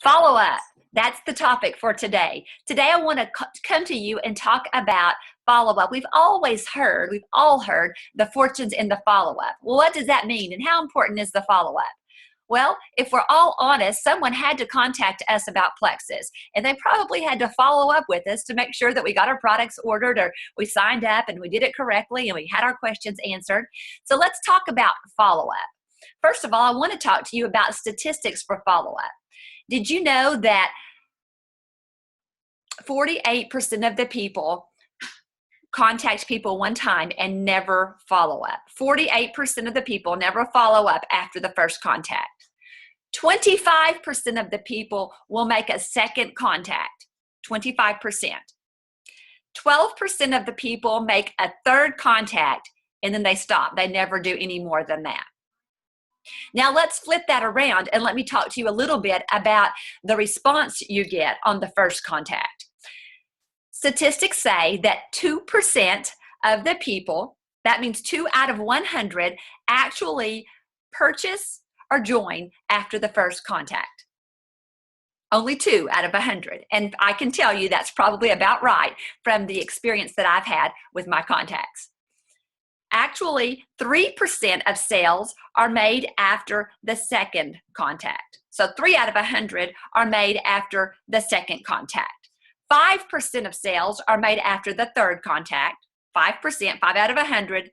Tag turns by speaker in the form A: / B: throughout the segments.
A: Follow up. That's the topic for today. Today I want to come to you and talk about follow-up. We've all heard the fortunes in the follow-up. Well, what does that mean and how important is the follow-up? Well, if we're all honest, someone had to contact us about Plexus, and they probably had to follow up with us to make sure that we got our products ordered or we signed up and we did it correctly and we had our questions answered. So let's talk about follow-up. First of all, I want to talk to you about statistics for follow-up. Did you know that 48% of the people contact people one time and never follow up? 48% of the people never follow up after the first contact. 25% of the people will make a second contact. 25%. 12% of the people make a third contact and then they stop. They never do any more than that. Now let's flip that around and let me talk to you a little bit about the response you get on the first contact. Statistics say that 2% of the people, that means 2 out of 100, actually purchase or join after the first contact. Only 2 out of 100. And I can tell you that's probably about right from the experience that I've had with my contacts. Actually, 3% of sales are made after the second contact. So 3 out of 100 are made after the second contact. 5% of sales are made after the third contact. 5%, 5 out of 100,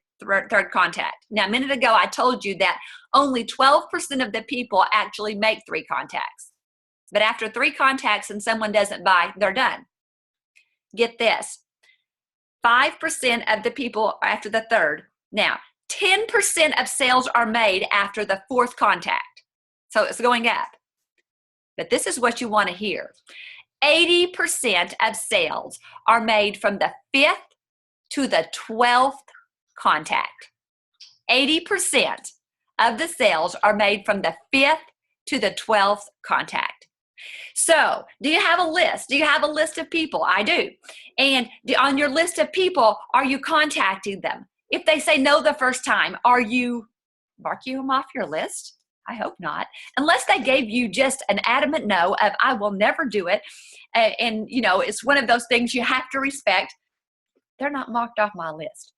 A: third contact. Now, a minute ago, I told you that only 12% of the people actually make 3 contacts. But after 3 contacts and someone doesn't buy, they're done. Get this. 5% of the people after the third. Now, 10% of sales are made after the fourth contact. So it's going up. But this is what you want to hear. 80% of sales are made from the 5th to the 12th contact. 80% of the sales are made from the 5th to the 12th contact. So, do you have a list? Do you have a list of people? I do. And on your list of people, are you contacting them? If they say no the first time, are you marking them off your list? I hope not. Unless they gave you just an adamant no of, I will never do it. And you know, it's one of those things you have to respect. They're not marked off my list.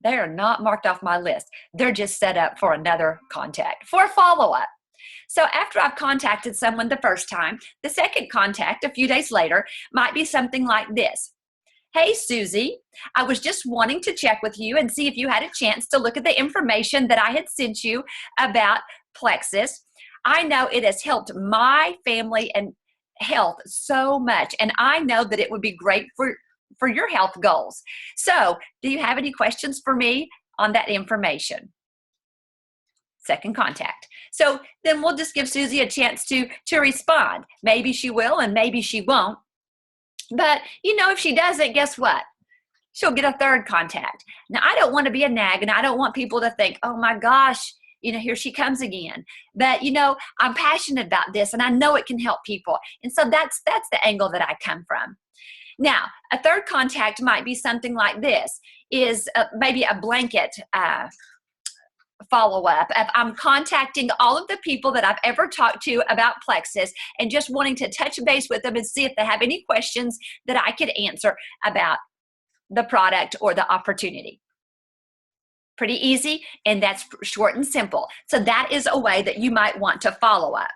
A: They are not marked off my list. They're just set up for another contact, for a follow-up. So after I've contacted someone the first time, the second contact a few days later might be something like this. Hey, Susie, I was just wanting to check with you and see if you had a chance to look at the information that I had sent you about Plexus. I know it has helped my family and health so much, and I know that it would be great for your health goals. So, do you have any questions for me on that information? Second contact. So then we'll just give Susie a chance to respond. Maybe she will and maybe she won't. But, you know, if she doesn't, guess what? She'll get a third contact. Now, I don't want to be a nag, and I don't want people to think, oh my gosh, you know, here she comes again. But, you know, I'm passionate about this, and I know it can help people. And so that's the angle that I come from. Now, a third contact might be something like this, is maybe a blanket follow-up. If I'm contacting all of the people that I've ever talked to about Plexus and just wanting to touch base with them and see if they have any questions that I could answer about the product or the opportunity. Pretty easy, and that's short and simple. So that is a way that you might want to follow up.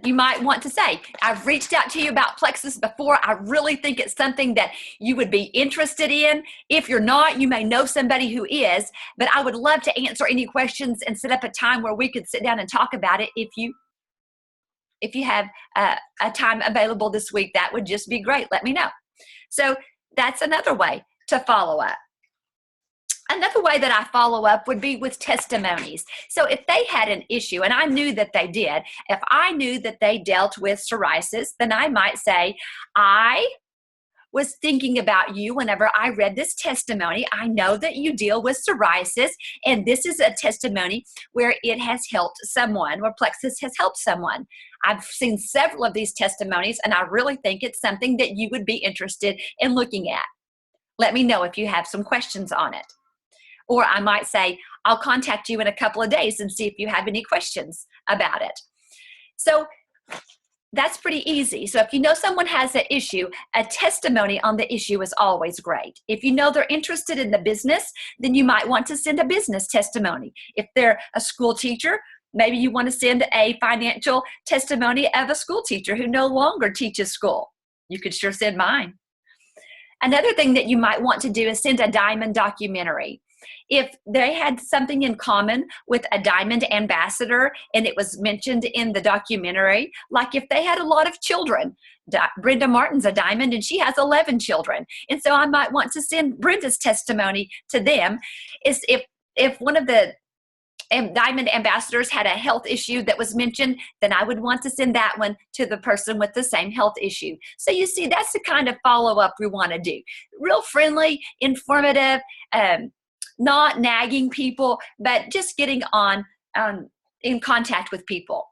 A: You might want to say, I've reached out to you about Plexus before. I really think it's something that you would be interested in. If you're not, you may know somebody who is, but I would love to answer any questions and set up a time where we could sit down and talk about it. If you have a time available this week, that would just be great. Let me know. So that's another way to follow up. Another way that I follow up would be with testimonies. So if they had an issue, and I knew that they did, if I knew that they dealt with psoriasis, then I might say, I was thinking about you whenever I read this testimony. I know that you deal with psoriasis, and this is a testimony where it has helped someone, where Plexus has helped someone. I've seen several of these testimonies, and I really think it's something that you would be interested in looking at. Let me know if you have some questions on it. Or I might say, I'll contact you in a couple of days and see if you have any questions about it. So that's pretty easy. So if you know someone has an issue, a testimony on the issue is always great. If you know they're interested in the business, then you might want to send a business testimony. If they're a school teacher, maybe you want to send a financial testimony of a school teacher who no longer teaches school. You could sure send mine. Another thing that you might want to do is send a diamond documentary. If they had something in common with a diamond ambassador and it was mentioned in the documentary, like if they had a lot of children, Brenda Martin's a diamond and she has 11 children. And so I might want to send Brenda's testimony to them. Is if one of the diamond ambassadors had a health issue that was mentioned, then I would want to send that one to the person with the same health issue. So you see, that's the kind of follow-up we want to do. Real friendly, informative, not nagging people, but just getting in contact with people.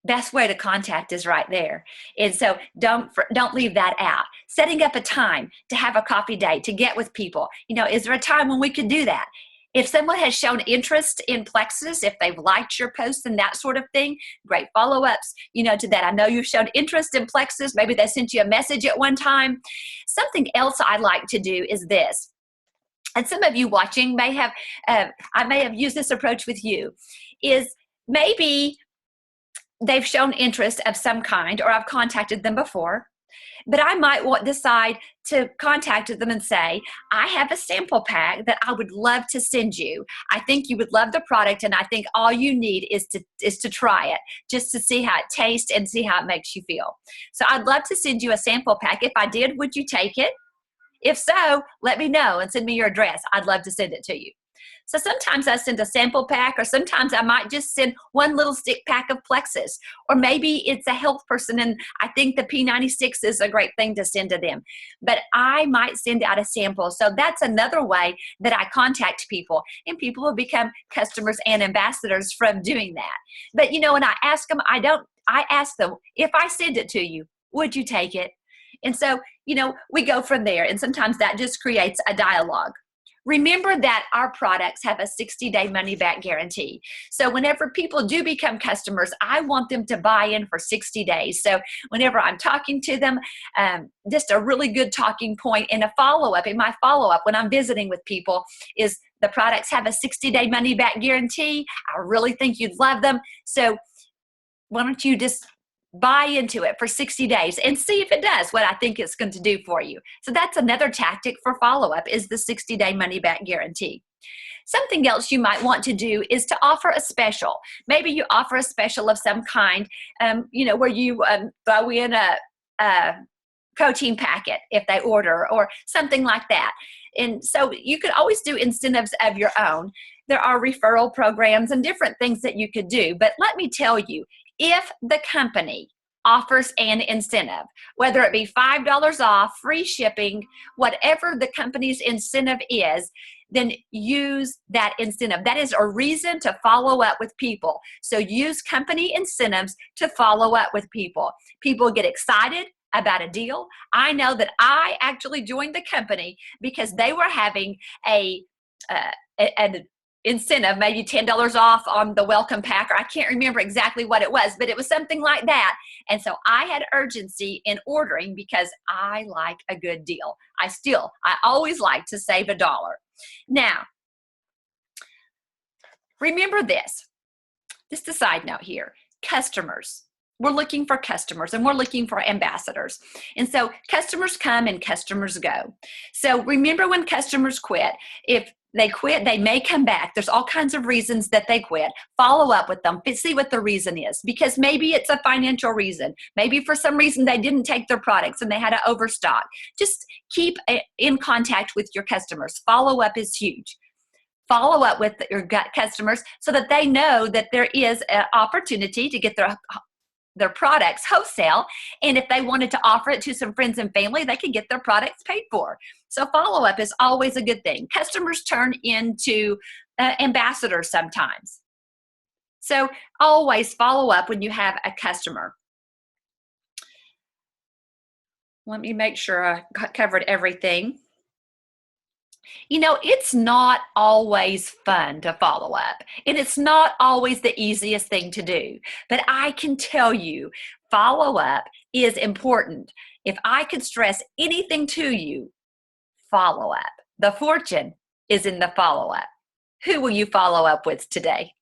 A: Best way to contact is right there. And so don't leave that out. Setting up a time to have a coffee date, to get with people. Is there a time when we could do that? If someone has shown interest in Plexus, if they've liked your posts and that sort of thing, great follow-ups, to that. I know you've shown interest in Plexus. Maybe they sent you a message at one time. Something else I like to do is this. And some of you watching may have, I may have used this approach with you, is maybe they've shown interest of some kind, or I've contacted them before, but I might decide to contact them and say, I have a sample pack that I would love to send you. I think you would love the product, and I think all you need is to try it, just to see how it tastes and see how it makes you feel. So I'd love to send you a sample pack. If I did, would you take it? If so, let me know and send me your address. I'd love to send it to you. So sometimes I send a sample pack, or sometimes I might just send one little stick pack of Plexus, or maybe it's a health person and I think the P96 is a great thing to send to them. But I might send out a sample. So that's another way that I contact people, and people will become customers and ambassadors from doing that. But when I ask them, I ask them, if I send it to you, would you take it? And so, we go from there, and sometimes that just creates a dialogue. Remember that our products have a 60-day money-back guarantee. So whenever people do become customers, I want them to buy in for 60 days. So whenever I'm talking to them, just a really good talking point in a follow-up, in my follow-up when I'm visiting with people, is the products have a 60-day money-back guarantee. I really think you'd love them. So why don't you just buy into it for 60 days and see if it does what I think it's going to do for you. So that's another tactic for follow-up, is the 60-day money-back guarantee. Something else you might want to do is to offer a special. Maybe you offer a special of some kind, where you throw in a protein packet if they order, or something like that. And so you could always do incentives of your own. There are referral programs and different things that you could do. But let me tell you, if the company offers an incentive, whether it be $5 off, free shipping, whatever the company's incentive is, then use that incentive. That is a reason to follow up with people. So use company incentives to follow up with people. People get excited about a deal. I know that I actually joined the company because they were having an incentive, maybe $10 off on the welcome pack, or I can't remember exactly what it was, but it was something like that. And so I had urgency in ordering because I like a good deal. I always like to save $1. Now, remember this, just a side note here, customers. We're looking for customers, and we're looking for ambassadors. And so customers come and customers go. So remember, when customers quit, if they quit, they may come back. There's all kinds of reasons that they quit. Follow up with them, see what the reason is, because maybe it's a financial reason. Maybe for some reason they didn't take their products and they had to overstock. Just keep in contact with your customers. Follow up is huge. Follow up with your customers so that they know that there is an opportunity to get their products wholesale, and if they wanted to offer it to some friends and family, they could get their products paid for. So follow-up is always a good thing. Customers turn into ambassadors sometimes. So always follow up when you have a customer. Let me make sure I covered everything. You know, it's not always fun to follow up, and it's not always the easiest thing to do. But I can tell you, follow up is important. If I could stress anything to you, follow up. The fortune is in the follow up. Who will you follow up with today?